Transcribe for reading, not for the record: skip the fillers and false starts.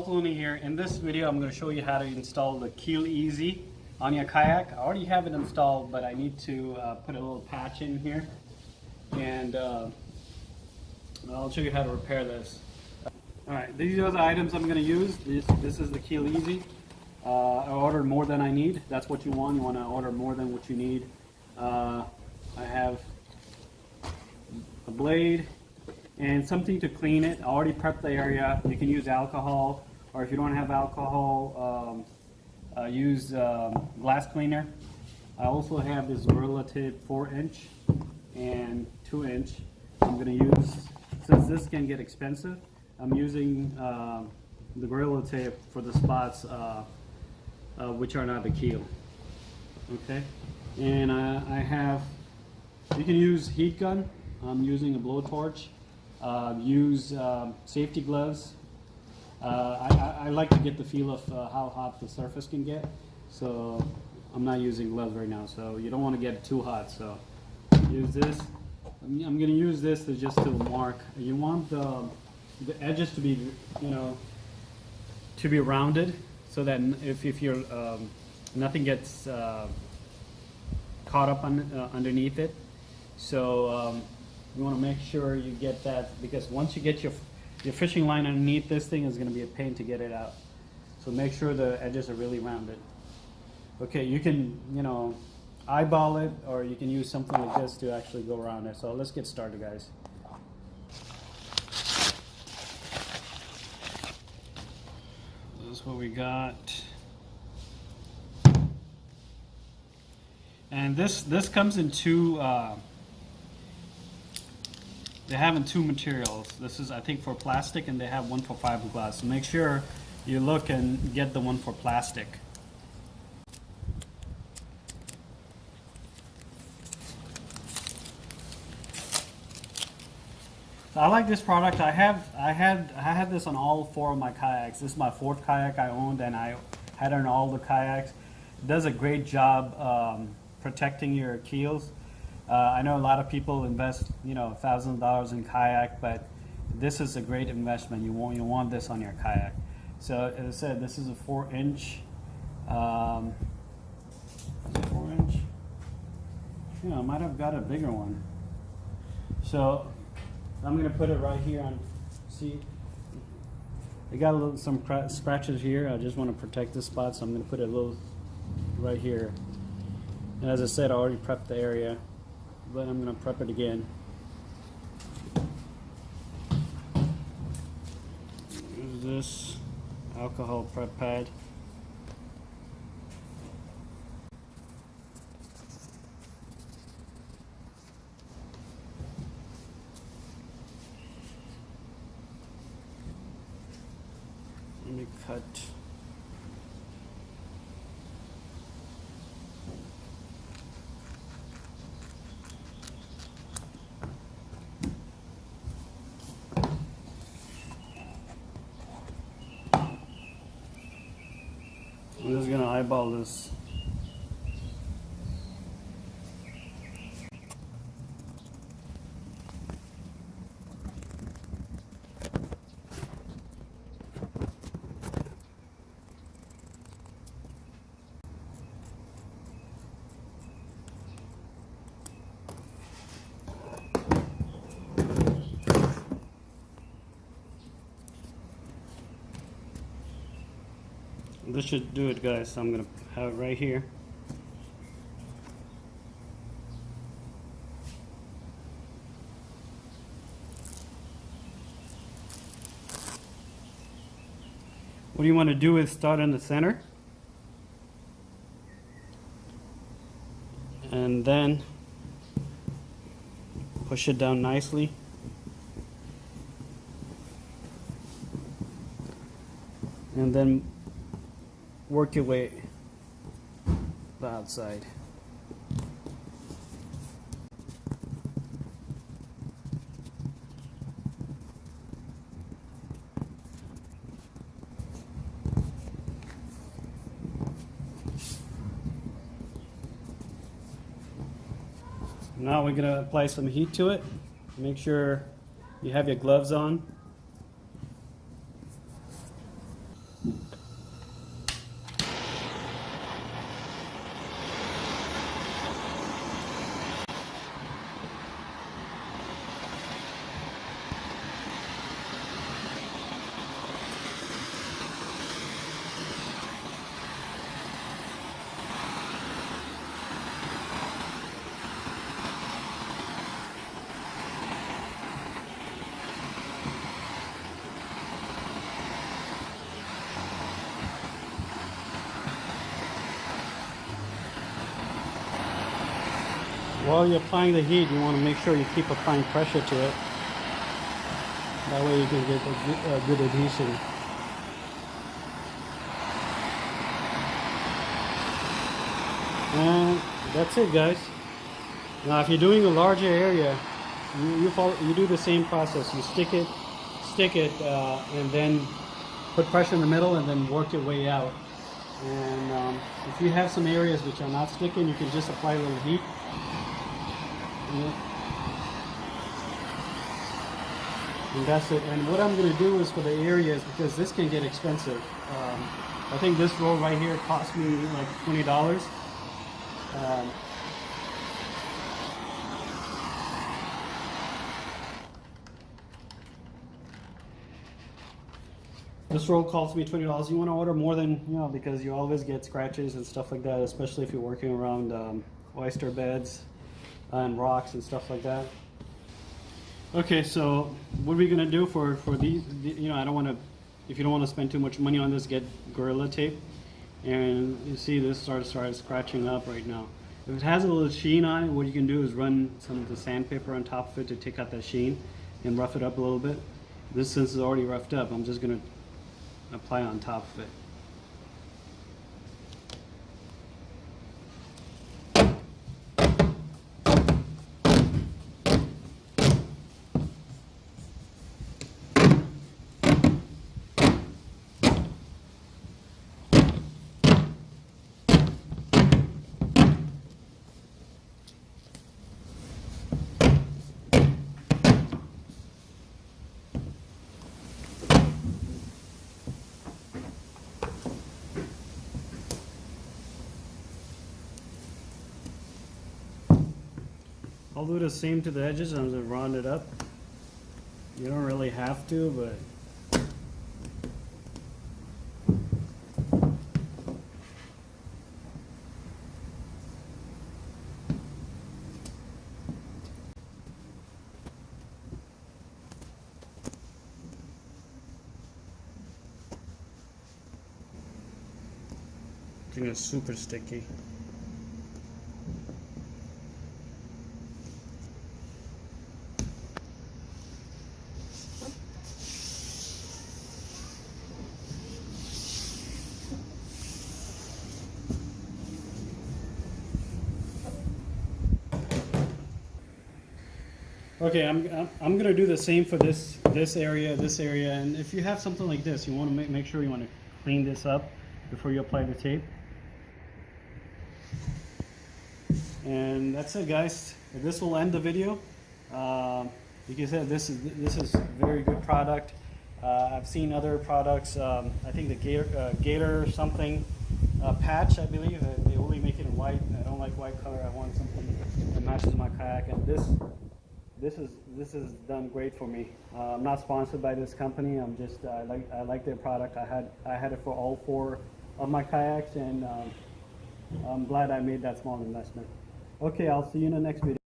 Tony here. In this video I'm going to show you how to install the KeelEazy on your kayak. I already have it installed, but I need to put a little patch in here, and I'll show you how to repair this. Alright, these are the items I'm going to use. This is the KeelEazy. I ordered more than I need. That's what you want. You want to order more than what you need. I have a blade and something to clean it. I already prepped the area. You can use alcohol, or if you don't have alcohol, use glass cleaner. I also have this Gorilla Tape 4-inch and 2-inch. I'm going to use, since this can get expensive, I'm using the Gorilla Tape for the spots which are not the keel. Okay, and I have, you can use heat gun. I'm using a blowtorch. Use safety gloves. I like to get the feel of how hot the surface can get, so I'm not using gloves right now. So you don't want to get it too hot. So use this. I'm going to use this just to mark. You want the edges to be, to be rounded, so that if you're nothing gets caught up underneath it. So you want to make sure you get that, because once you get your fishing line underneath this thing, is going to be a pain to get it out. So make sure the edges are really rounded. Okay, you can eyeball it, or you can use something like this to actually go around it. So let's get started, guys. This is what we got. And this comes in two. They have in two materials. This is, I think, for plastic, and they have one for fiberglass. So make sure you look and get the one for plastic. So I like this product. I had this on all four of my kayaks. This is my fourth kayak I owned, and I had it on all the kayaks. It does a great job protecting your keels. I know a lot of people invest, thousands of dollars in kayak, but this is a great investment. You want this on your kayak. So as I said, this is a 4-inch. 4-inch. I might have got a bigger one. So I'm going to put it right here on. See, I got some scratches here. I just want to protect this spot, so I'm going to put it a little right here. And as I said, I already prepped the area, but I'm going to prep it again. Use this alcohol prep pad. Let me cut. I'm just going to eyeball this. This should do it, guys. So I'm going to have it right here. What you want to do is start in the center, and then push it down nicely. And then work your way the outside. Now we're going to apply some heat to it. Make sure you have your gloves on. while you're applying the heat, you want to make sure you keep applying pressure to it. That way you can get a good adhesion. And that's it, guys. Now if you're doing a larger area, you do the same process. You stick it, and then put pressure in the middle and then work your way out. And if you have some areas which are not sticking, you can just apply a little heat. And that's it. And what I'm going to do is for the areas, because this can get expensive. I think this roll right here cost me like $20. This roll costs me $20. You want to order more than, because you always get scratches and stuff like that, especially if you're working around oyster beds and rocks and stuff like that. Okay, so what are we gonna do for these? I don't want to. If you don't want to spend too much money on this, get Gorilla Tape. And you see this started scratching up right now. If it has a little sheen on it, what you can do is run some of the sandpaper on top of it to take out that sheen and rough it up a little bit. This, since it's already roughed up, I'm just gonna apply on top of it. I'll do the same to the edges. I'm going to round it up. You don't really have to, but I think it's super sticky. Okay, I'm gonna do the same for this area, and if you have something like this, you want to make sure you want to clean this up before you apply the tape. And that's it, guys. This will end the video. Like I said, this is a very good product. I've seen other products. I think the Gator something patch, I believe. They only make it in white. I don't like white color. I want something that matches my kayak, and this is done great for me. I'm not sponsored by this company. I like their product. I had it for all 4 of my kayaks, and I'm glad I made that small investment. Okay, I'll see you in the next video.